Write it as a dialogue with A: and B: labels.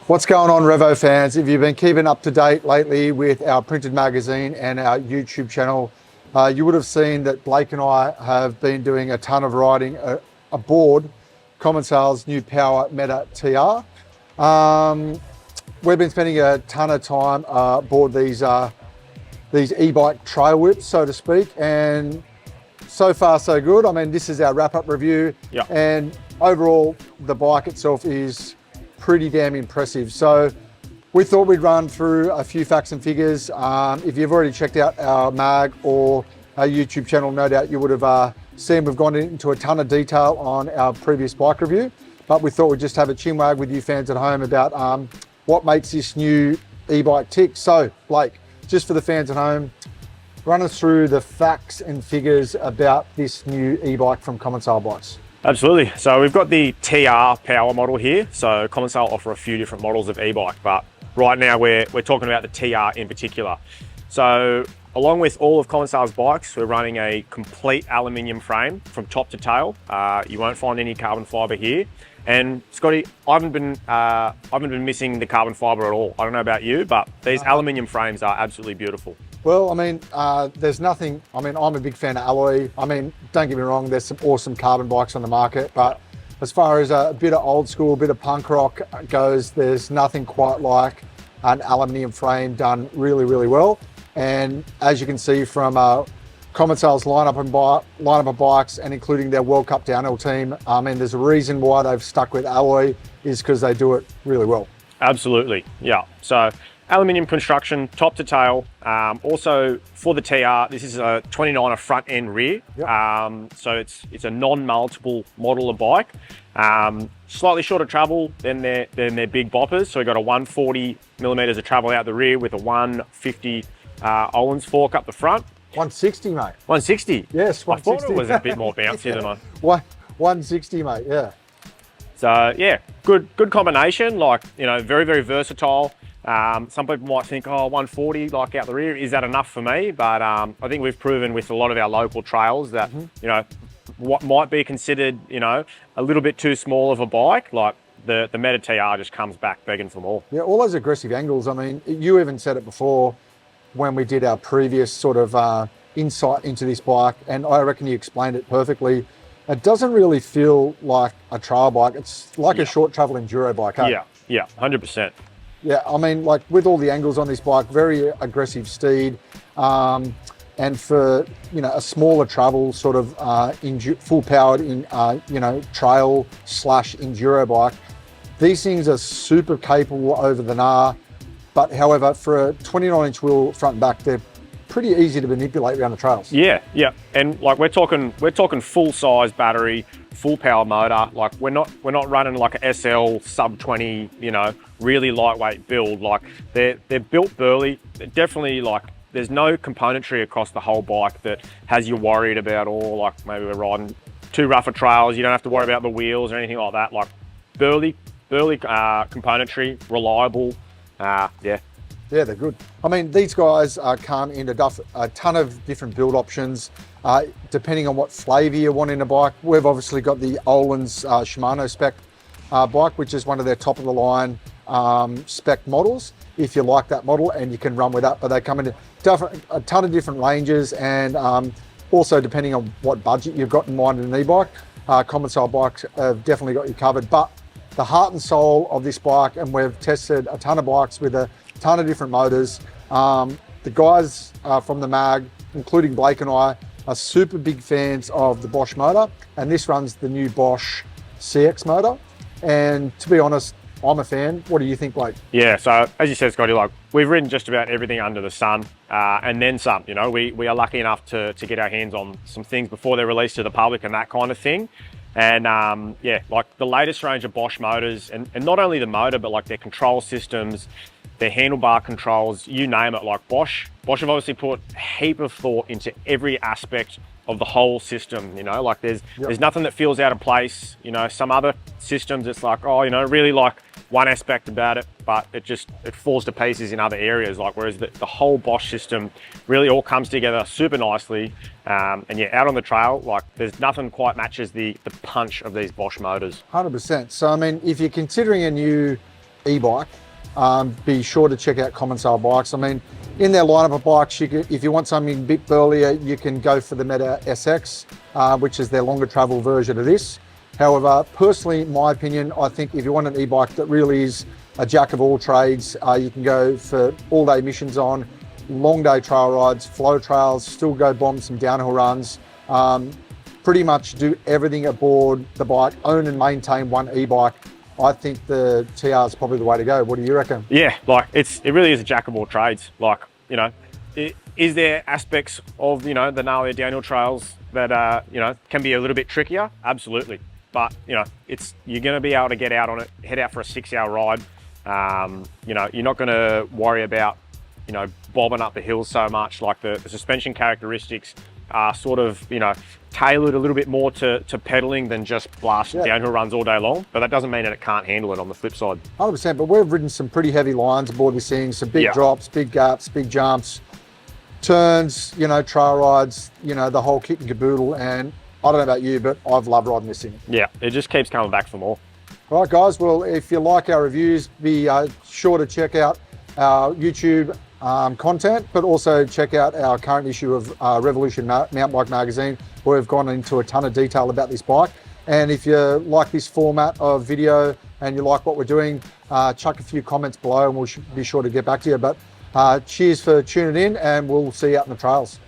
A: What's going on, Revo fans? If you've been keeping up to date lately with our printed magazine and our YouTube channel, you would have seen that Blake and I have been doing a ton of riding aboard Commencal's new Power Meta TR. We've been spending a ton of time aboard these e-bike trail whips, so to speak, and so far so good. I mean, this is our wrap-up review, and overall the bike itself is pretty damn impressive. So we thought we'd run through a few facts and figures. If you've already checked out our mag or our YouTube channel, no doubt you would have seen we've gone into a ton of detail on our previous bike review, but we thought we'd just have a chinwag with you fans at home about what makes this new e-bike tick. So Blake, just for the fans at home, run us through the facts and figures about this new e-bike from Commencal Bikes.
B: Absolutely. So we've got the TR power model here. So Commencal offer a few different models of e-bike, but right now we're talking about the TR in particular. So along with all of Commencal's bikes, we're running a complete aluminium frame from top to tail. You won't find any carbon fiber here. And Scotty, I haven't been missing the carbon fiber at all. I don't know about you, but these aluminium frames are absolutely beautiful.
A: Well, I mean, there's nothing, I mean, I'm a big fan of alloy. I mean, don't get me wrong, there's some awesome carbon bikes on the market, but as far as a bit of old school, a bit of punk rock goes, there's nothing quite like an aluminium frame done really, really well. And as you can see from Commencal's lineup of bikes, and including their World Cup downhill team, I mean, there's a reason why they've stuck with alloy, is because they do it really well. Absolutely,
B: yeah. So aluminium construction, top to tail. Also for the TR, this is a 29er front and rear. So it's a non-multiple model of bike. Slightly shorter travel than their big boppers. So we've got a 140 millimeters of travel out the rear with a 150 Ohlins fork up the front.
A: 160, mate.
B: 160?
A: Yes, 160.
B: I thought it was a bit more bouncy than I.
A: 160, mate, yeah.
B: So yeah, good combination, like, you know, very, very versatile. Some people might think, oh, 140 like out the rear, is that enough for me? But I think we've proven with a lot of our local trails that, you know, what might be considered, you know, a little bit too small of a bike, like the Meta TR just comes back begging for more.
A: Yeah, all those aggressive angles. I mean, you even said it before when we did our previous sort of insight into this bike, and I reckon you explained it perfectly. It doesn't really feel like a trail bike. It's like a short travel enduro bike, hey?
B: Yeah, 100%.
A: Yeah, I mean, like with all the angles on this bike, very aggressive steed. And for, you know, a smaller travel sort of full powered you know, trail / enduro bike, these things are super capable over the gnar. But however, for a 29-inch wheel front and back, they're pretty easy to manipulate around the trails.
B: Yeah, and like we're talking full size battery, full power motor. Like we're not running like a SL sub 20, you know, really lightweight build. Like they're built burly. They're definitely, like, there's no componentry across the whole bike that has you worried about, or like maybe we're riding too rough a trails, you don't have to worry about the wheels or anything like that. Like burly componentry, reliable.
A: Yeah, they're good. I mean, these guys come in a ton of different build options, depending on what flavor you want in a bike. We've obviously got the Ohlins Shimano spec bike, which is one of their top of the line spec models, if you like that model, and you can run with that. But they come in a ton of different ranges, and also depending on what budget you've got in mind in an e-bike, Commencal bikes have definitely got you covered. But the heart and soul of this bike, and we've tested a ton of bikes with a ton of different motors. The guys from the mag, including Blake and I, are super big fans of the Bosch motor, and this runs the new Bosch CX motor. And to be honest, I'm a fan. What do you think, Blake?
B: Yeah, so as you said, Scotty, like we've ridden just about everything under the sun, and then some. You know, we are lucky enough to get our hands on some things before they're released to the public and that kind of thing. And yeah, like the latest range of Bosch motors, and not only the motor, but like their control systems, their handlebar controls, you name it. Like Bosch have obviously put a heap of thought into every aspect of the whole system, you know, like there's nothing that feels out of place. You know, some other systems, it's like, oh, you know, really like one aspect about it, but it falls to pieces in other areas. Like, whereas the whole Bosch system really all comes together super nicely. And yeah, out on the trail, like there's nothing quite matches the punch of these Bosch motors.
A: 100%. So, I mean, if you're considering a new e-bike, be sure to check out Commencal Bikes. I mean, in their lineup of bikes, if you want something a bit burlier, you can go for the Meta SX, which is their longer travel version of this. However, personally, in my opinion, I think if you want an e-bike that really is a jack of all trades, you can go for all-day missions on, long day trail rides, flow trails, still go bomb some downhill runs, pretty much do everything aboard the bike, own and maintain one e-bike. I think the TR is probably the way to go. What do you reckon?
B: Yeah, like it really is a jack of all trades. Like, you know, is there aspects of, you know, the gnarlier downhill trails that, you know, can be a little bit trickier? Absolutely. But, you know, you're going to be able to get out on it, head out for a 6-hour ride. You know, you're not going to worry about, you know, bobbing up the hills so much. Like the suspension characteristics are sort of, you know, tailored a little bit more to pedaling than just blasting downhill runs all day long. But that doesn't mean that it can't handle it on the flip side.
A: 100%, but we've ridden some pretty heavy lines aboard this thing, some big drops, big gaps, big jumps, turns, you know, trail rides, you know, the whole kit and caboodle. And I don't know about you, but I've loved riding this thing.
B: Yeah, it just keeps coming back for more.
A: All right, guys, well, if you like our reviews, be sure to check out our YouTube content, but also check out our current issue of Revolution Mountain Bike Magazine, where we've gone into a ton of detail about this bike. And if you like this format of video and you like what we're doing, chuck a few comments below and we'll be sure to get back to you. But cheers for tuning in, and we'll see you out in the trails.